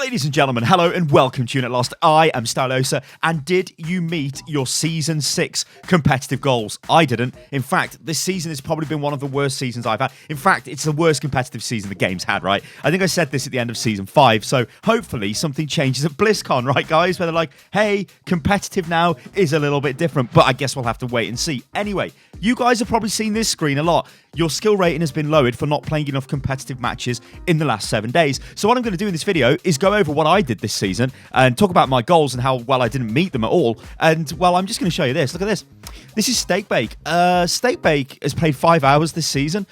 Ladies and gentlemen, hello and welcome to Unit Lost. I am Stylosa, and did you meet your Season 6 competitive goals? I didn't. In fact, this season has probably been one of the worst seasons I've had. In fact, it's the worst competitive season the game's had, right? I think I said this at the end of Season 5, so hopefully something changes at BlizzCon, right, guys? Where they're like, hey, competitive now is a little bit different, but I guess we'll have to wait and see. Anyway, you guys have probably seen this screen a lot. Your skill rating has been lowered for not playing enough competitive matches in the last 7 days. So what I'm going to do in this video is go over what I did this season and talk about my goals and how well I didn't meet them at all. And, well, I'm just going to show you this. Look at this. This is Steakbake. Steakbake has played 5 hours this season.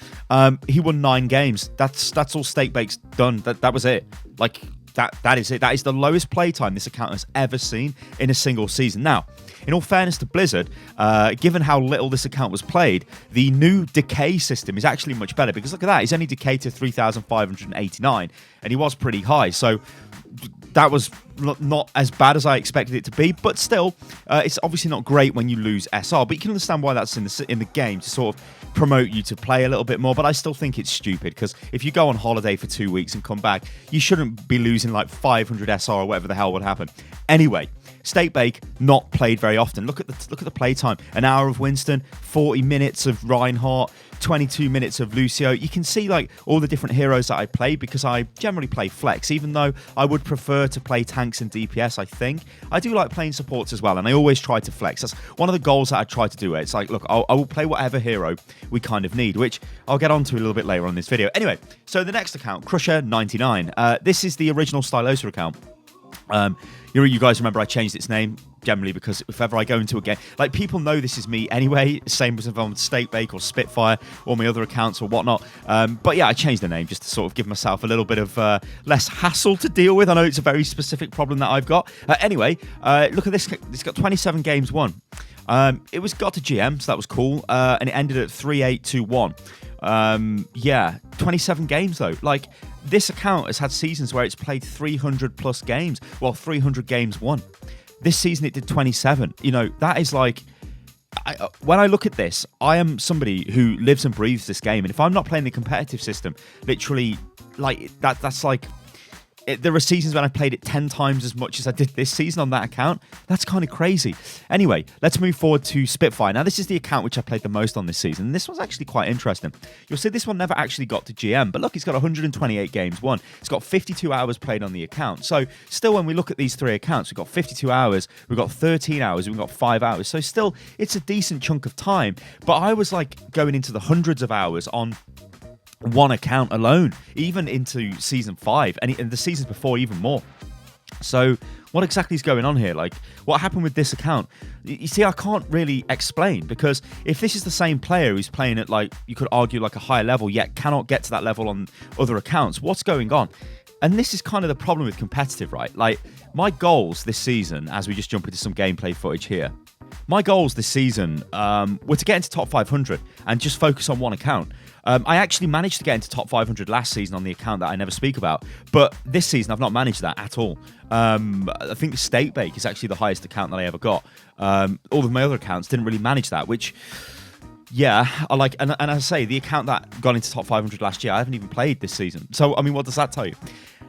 He won 9 games. That's all Steakbake's done. That was it. Like, that is it. That is the lowest playtime this account has ever seen in a single season. Now, in all fairness to Blizzard, given how little this account was played, the new decay system is actually much better, because look at that, he's only decayed to 3,589, and he was pretty high, so that was not as bad as I expected it to be, but still, it's obviously not great when you lose SR, but you can understand why that's in the game, to sort of promote you to play a little bit more. But I still think it's stupid, because if you go on holiday for 2 weeks and come back, you shouldn't be losing like 500 SR or whatever the hell would happen. Anyway, Steakbake not played very often. Look at the playtime. An hour of Winston, 40 minutes of Reinhardt, 22 minutes of Lucio. You can see like all the different heroes that I play, because I generally play flex, even though I would prefer to play tanks and DPS. I think I do like playing supports as well, and I always try to flex. That's one of the goals that I try to do. It's like, look, I will play whatever hero we kind of need, which I'll get onto a little bit later on in this video. Anyway, so the next account, Crusher99. This is the original Stylosa account. You guys remember I changed its name generally because if ever I go into a game, like, people know this is me anyway, same as if I'm on Steakbake or Spitfire or my other accounts or whatnot. But yeah, I changed the name just to sort of give myself a little bit of less hassle to deal with. I know it's a very specific problem that I've got. Anyway, look at this. It's got 27 games won. It was got to GM, so that was cool, and it ended at 3-8-2-1. Yeah, 27 games though. Like, this account has had seasons where it's played 300 plus games. Well, 300 games won. This season it did 27. You know, that is like, when I look at this, I am somebody who lives and breathes this game, and if I'm not playing the competitive system, literally, like, that's like, there are seasons when I played it 10 times as much as I did this season on that account. That's kind of crazy. Anyway, let's move forward to Spitfire. Now, this is the account which I played the most on this season, and this one's actually quite interesting. You'll see this one never actually got to GM, but look, it's got 128 games won. It's got 52 hours played on the account. So still, when we look at these three accounts, we've got 52 hours, we've got 13 hours, we've got 5 hours. So still, it's a decent chunk of time. But I was like going into the hundreds of hours on one account alone, even into Season 5, and the seasons before even more. So what exactly is going on here? Like, what happened with this account? You see, I can't really explain, because if this is the same player who's playing at, like, you could argue like a higher level, yet cannot get to that level on other accounts, what's going on? And this is kind of the problem with competitive, right? Like, my goals this season, as we just jump into some gameplay footage here, my goals this season were to get into top 500 and just focus on one account. I actually managed to get into top 500 last season on the account that I never speak about, but this season I've not managed that at all. I think Steakbake is actually the highest account that I ever got. All of my other accounts didn't really manage that, which, yeah, I like. And as I say, the account that got into top 500 last year, I haven't even played this season. So, I mean, what does that tell you?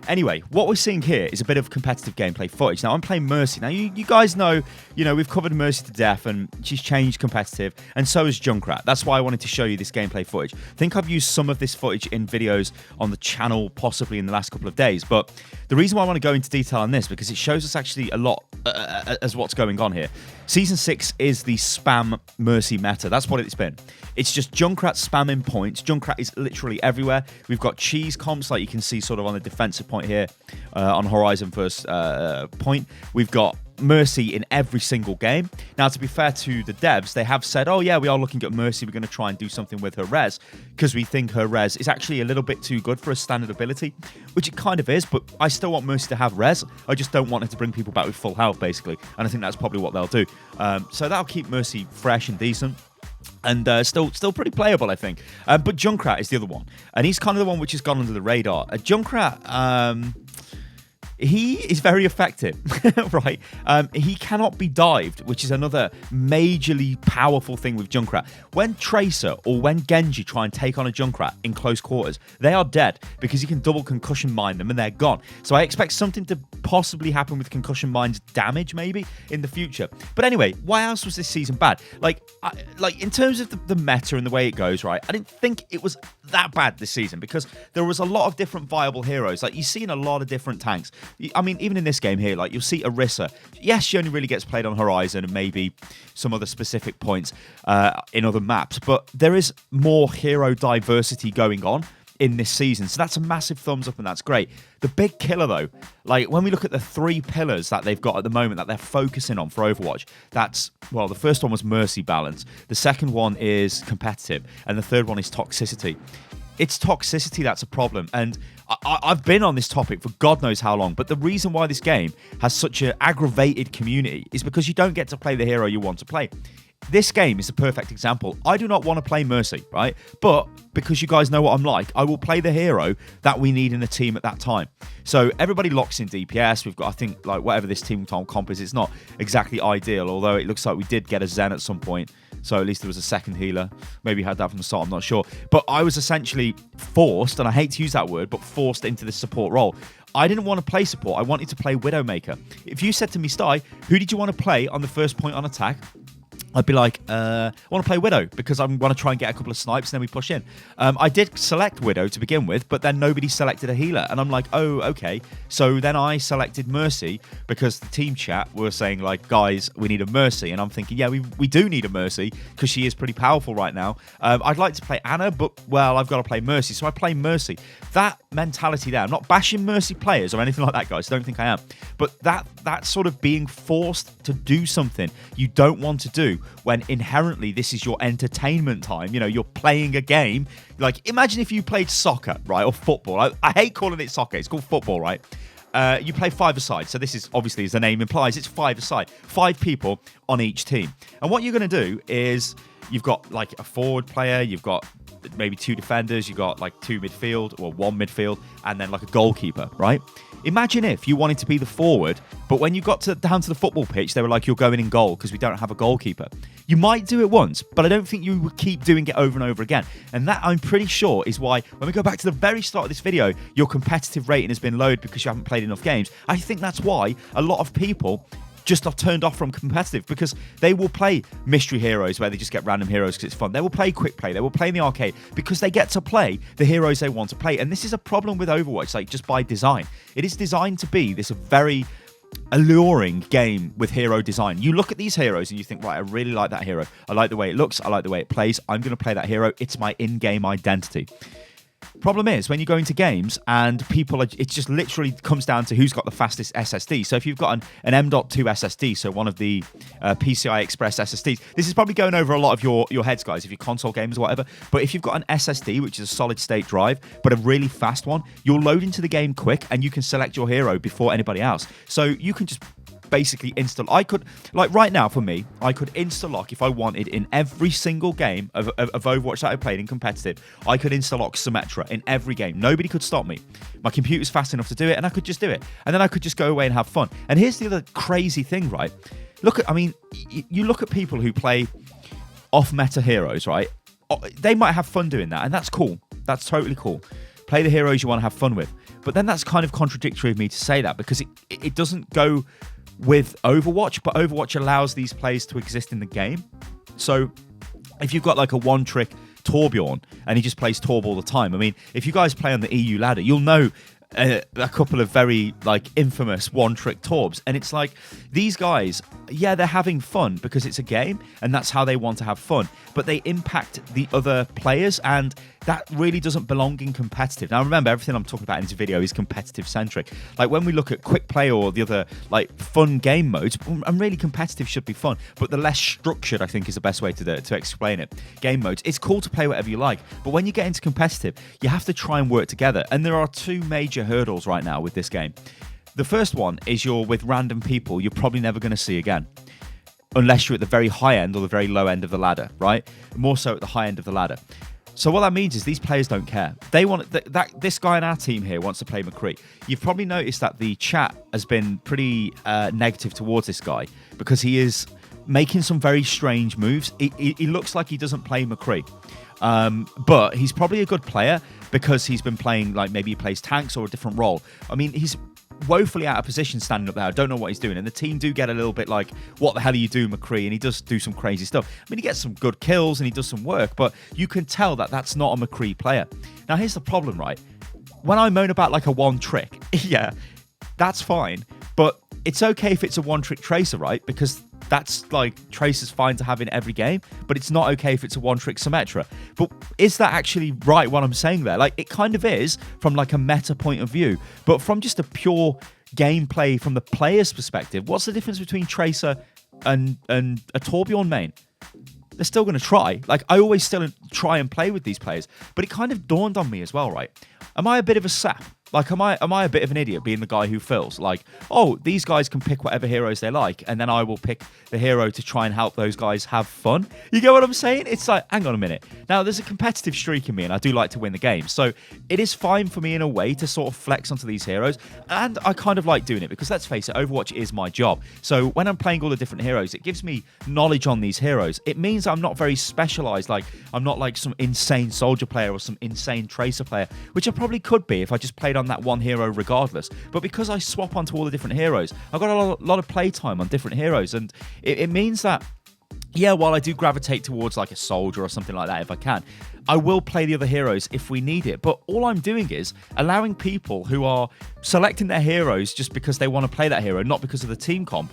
Anyway, what we're seeing here is a bit of competitive gameplay footage. Now, I'm playing Mercy. Now, you guys know, we've covered Mercy to death, and she's changed competitive, and so has Junkrat. That's why I wanted to show you this gameplay footage. I think I've used some of this footage in videos on the channel, possibly in the last couple of days, but the reason why I want to go into detail on this, because it shows us actually a lot as what's going on here. Season 6 is the spam Mercy meta. That's what it's been. It's just Junkrat spamming points. Junkrat is literally everywhere. We've got cheese comps, like you can see sort of on the defensive point here on Horizon first point. We've got Mercy in every single game. Now, to be fair to the devs, they have said, oh yeah, we are looking at Mercy, we're going to try and do something with her res, because we think her res is actually a little bit too good for a standard ability, which it kind of is, but I still want Mercy to have res. I just don't want her to bring people back with full health, basically, and I think that's probably what they'll do. So that'll keep Mercy fresh and decent, and still pretty playable, I think. But Junkrat is the other one, and he's kind of the one which has gone under the radar. Junkrat, he is very effective, right? He cannot be dived, which is another majorly powerful thing with Junkrat. When Tracer or when Genji try and take on a Junkrat in close quarters, they are dead because you can double concussion mine them and they're gone. So I expect something to possibly happen with concussion mines damage maybe in the future. But anyway, why else was this season bad? Like in terms of the meta and the way it goes, right? I didn't think it was that bad this season because there was a lot of different viable heroes. Like, you've seen a lot of different tanks. I mean, even in this game here, like, you'll see Orisa. Yes, she only really gets played on Horizon and maybe some other specific points in other maps, but there is more hero diversity going on in this season. So that's a massive thumbs up and that's great. The big killer though, like when we look at the 3 pillars that they've got at the moment that they're focusing on for Overwatch, that's, well, the first one was mercy balance, the second one is competitive, and the third one is toxicity. It's toxicity that's a problem, and I've been on this topic for God knows how long, but the reason why this game has such an aggravated community is because you don't get to play the hero you want to play. This game is a perfect example. I do not want to play Mercy, right? But because you guys know what I'm like, I will play the hero that we need in the team at that time. So everybody locks in DPS. We've got, I think, like whatever this team comp is, it's not exactly ideal, although it looks like we did get a Zen at some point. So at least there was a second healer. Maybe had that from the start, I'm not sure. But I was essentially forced, and I hate to use that word, but forced into this support role. I didn't want to play support. I wanted to play Widowmaker. If you said to me, Sty, who did you want to play on the first point on attack? I'd be like, I want to play Widow because I want to try and get a couple of snipes and then we push in. I did select Widow to begin with, but then nobody selected a healer. And I'm like, oh, okay. So then I selected Mercy because the team chat were saying, like, guys, we need a Mercy. And I'm thinking, yeah, we do need a Mercy because she is pretty powerful right now. I'd like to play Anna, but, well, I've got to play Mercy. So I play Mercy. That mentality there, I'm not bashing Mercy players or anything like that, guys. Don't think I am. But that sort of being forced to do something you don't want to do when inherently this is your entertainment time. You know, you're playing a game. Like, imagine if you played soccer, right, or football. I hate calling it soccer. It's called football, right? You play 5-a-side. So this is, obviously, as the name implies, it's 5-a-side. 5 people on each team. And what you're going to do is you've got, like, a forward player. You've got maybe 2 defenders. You've got, like, 2 midfield or 1 midfield. And then, like, a goalkeeper, right? Imagine if you wanted to be the forward, but when you got down to the football pitch, they were like, you're going in goal because we don't have a goalkeeper. You might do it once, but I don't think you would keep doing it over and over again. And that, I'm pretty sure, is why, when we go back to the very start of this video, your competitive rating has been lowered because you haven't played enough games. I think that's why a lot of people just are turned off from competitive, because they will play mystery heroes where they just get random heroes because it's fun. They will play quick play. They will play in the arcade because they get to play the heroes they want to play. And this is a problem with Overwatch, like, just by design. It is designed to be this very alluring game with hero design. You look at these heroes and you think, right, I really like that hero. I like the way it looks. I like the way it plays. I'm going to play that hero. It's my in-game identity. Problem is, when you go into games and people are, it just literally comes down to who's got the fastest SSD. So if you've got an M.2 SSD, so one of the PCI Express SSDs, this is probably going over a lot of your heads, guys, if you're console gamers or whatever. But if you've got an SSD, which is a solid state drive, but a really fast one, you'll load into the game quick and you can select your hero before anybody else. So you can just basically I could, like right now for me, I could insta-lock if I wanted in every single game of Overwatch that I played in competitive. I could insta-lock Symmetra in every game. Nobody could stop me. My computer's fast enough to do it, and I could just do it. And then I could just go away and have fun. And here's the other crazy thing, right? You look at people who play off-meta heroes, right? They might have fun doing that, and that's cool. That's totally cool. Play the heroes you want to have fun with. But then that's kind of contradictory of me to say that, because it doesn't go with Overwatch, but Overwatch allows these plays to exist in the game. So if you've got like a one-trick Torbjorn and he just plays Torb all the time, I mean, if you guys play on the EU ladder, you'll know a couple of very like infamous one-trick Torbs, and it's like these guys, yeah, they're having fun because it's a game and that's how they want to have fun, but they impact the other players, and that really doesn't belong in competitive. Now remember, everything I'm talking about in this video is competitive centric. Like when we look at quick play or the other like fun game modes, and really competitive should be fun, but the less structured, I think, is the best way to explain it. Game modes, it's cool to play whatever you like, but when you get into competitive, you have to try and work together, and there are 2 major hurdles right now with this game. The first one is you're with random people you're probably never going to see again, unless you're at the very high end or the very low end of the ladder, right? More so at the high end of the ladder. So what that means is these players don't care. They want this guy in our team here wants to play McCree. You've probably noticed that the chat has been pretty negative towards this guy because he is making some very strange moves. He looks like he doesn't play McCree, but he's probably a good player because he's been playing, like, maybe he plays tanks or a different role. I mean, he's woefully out of position standing up there. I don't know what he's doing. And the team do get a little bit like, what the hell are you doing, McCree? And he does do some crazy stuff. I mean, he gets some good kills and he does some work, but you can tell that that's not a McCree player. Now, here's the problem, right? When I moan about like a one trick, yeah, that's fine. But it's okay if it's a one trick tracer, right? Because that's like Tracer's fine to have in every game, but it's not okay if it's a one-trick Symmetra. But is that actually right, what I'm saying there? Like, it kind of is from like a meta point of view, but from just a pure gameplay from the player's perspective, what's the difference between Tracer and a Torbjorn main? They're still going to try. Like, I always still try and play with these players, but it kind of dawned on me as well, right? Am I a bit of a sap? Like, am I a bit of an idiot being the guy who feels like, oh, these guys can pick whatever heroes they like, and then I will pick the hero to try and help those guys have fun? You get what I'm saying? It's like, hang on a minute. Now, there's a competitive streak in me, and I do like to win the game. So it is fine for me in a way to sort of flex onto these heroes, and I kind of like doing it because, let's face it, Overwatch is my job. So when I'm playing all the different heroes, it gives me knowledge on these heroes. It means I'm not very specialized. Like, I'm not like some insane soldier player or some insane tracer player, which I probably could be if I just played on that one hero regardless. But because I swap onto all the different heroes, I've got a lot of playtime on different heroes, and it means that, yeah, while I do gravitate towards like a soldier or something like that if I can, I will play the other heroes if we need it. But all I'm doing is allowing people who are selecting their heroes just because they want to play that hero, not because of the team comp,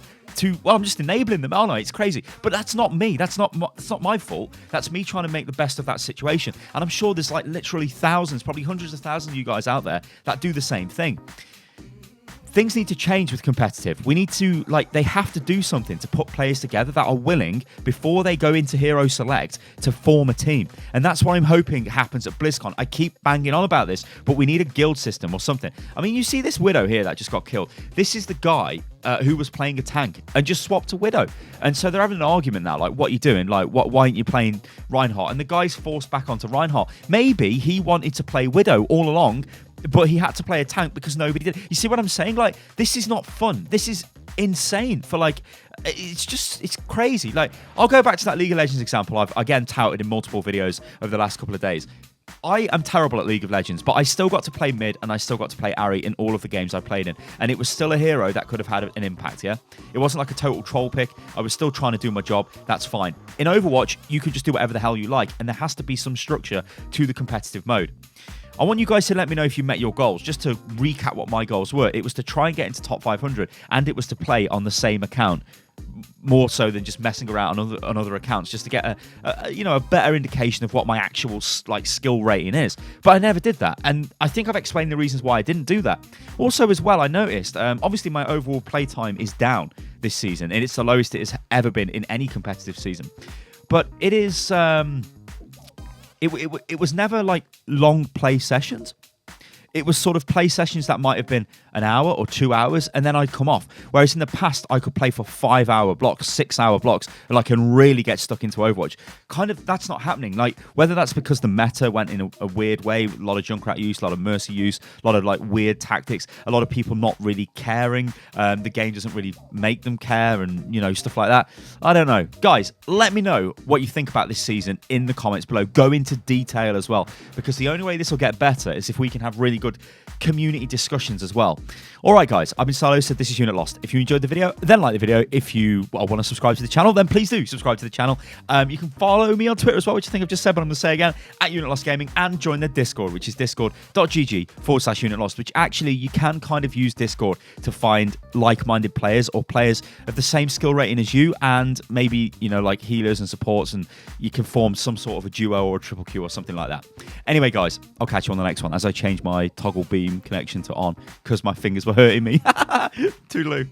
well, I'm just enabling them, aren't I? It's crazy. But that's not me. That's not my fault. That's me trying to make the best of that situation. And I'm sure there's like literally thousands, probably hundreds of thousands of you guys out there that do the same thing. Things need to change with competitive. We need to, like, they have to do something to put players together that are willing, before they go into Hero Select, to form a team. And that's what I'm hoping happens at BlizzCon. I keep banging on about this, but we need a guild system or something. I mean, you see this Widow here that just got killed. This is the guy who was playing a tank and just swapped to Widow. And so they're having an argument now, like, what are you doing? Like, why aren't you playing Reinhardt? And the guy's forced back onto Reinhardt. Maybe he wanted to play Widow all along, but he had to play a tank because nobody did. You see what I'm saying? Like, this is not fun. This is insane for, like, it's crazy. Like, I'll go back to that League of Legends example I've, again, touted in multiple videos over the last couple of days. I am terrible at League of Legends, but I still got to play mid and I still got to play Ahri in all of the games I played in. And it was still a hero that could have had an impact, yeah? It wasn't like a total troll pick. I was still trying to do my job. That's fine. In Overwatch, you can just do whatever the hell you like, and there has to be some structure to the competitive mode. I want you guys to let me know if you met your goals. Just to recap what my goals were, it was to try and get into top 500, and it was to play on the same account, more so than just messing around on other accounts, just to get a better indication of what my actual like skill rating is. But I never did that, and I think I've explained the reasons why I didn't do that. Also, as well, I noticed obviously my overall playtime is down this season, and it's the lowest it has ever been in any competitive season. But it is. It was never like long play sessions. It was sort of play sessions that might have been an hour or 2 hours, and then I'd come off. Whereas in the past, I could play for 5-hour blocks, 6-hour blocks, and I can really get stuck into Overwatch. Kind of, that's not happening. Like, whether that's because the meta went in a weird way, a lot of Junkrat use, a lot of Mercy use, a lot of like weird tactics, a lot of people not really caring. The game doesn't really make them care, and stuff like that. I don't know. Guys, let me know what you think about this season in the comments below. Go into detail as well, because the only way this will get better is if we can have really good community discussions as well. All right, guys, I've been Stylosa. This is Unit Lost. If you enjoyed the video, then like the video. If you want to subscribe to the channel, then please do subscribe to the channel. You can follow me on Twitter as well, which I think I've just said, but I'm going to say again, at Unit Lost Gaming, and join the Discord, which is discord.gg/Unit Lost, which actually you can kind of use Discord to find like-minded players or players of the same skill rating as you, and maybe, like healers and supports, and you can form some sort of a duo or a triple Q or something like that. Anyway, guys, I'll catch you on the next one as I change my toggle beam connection to on because my fingers were hurting me. Toodaloo.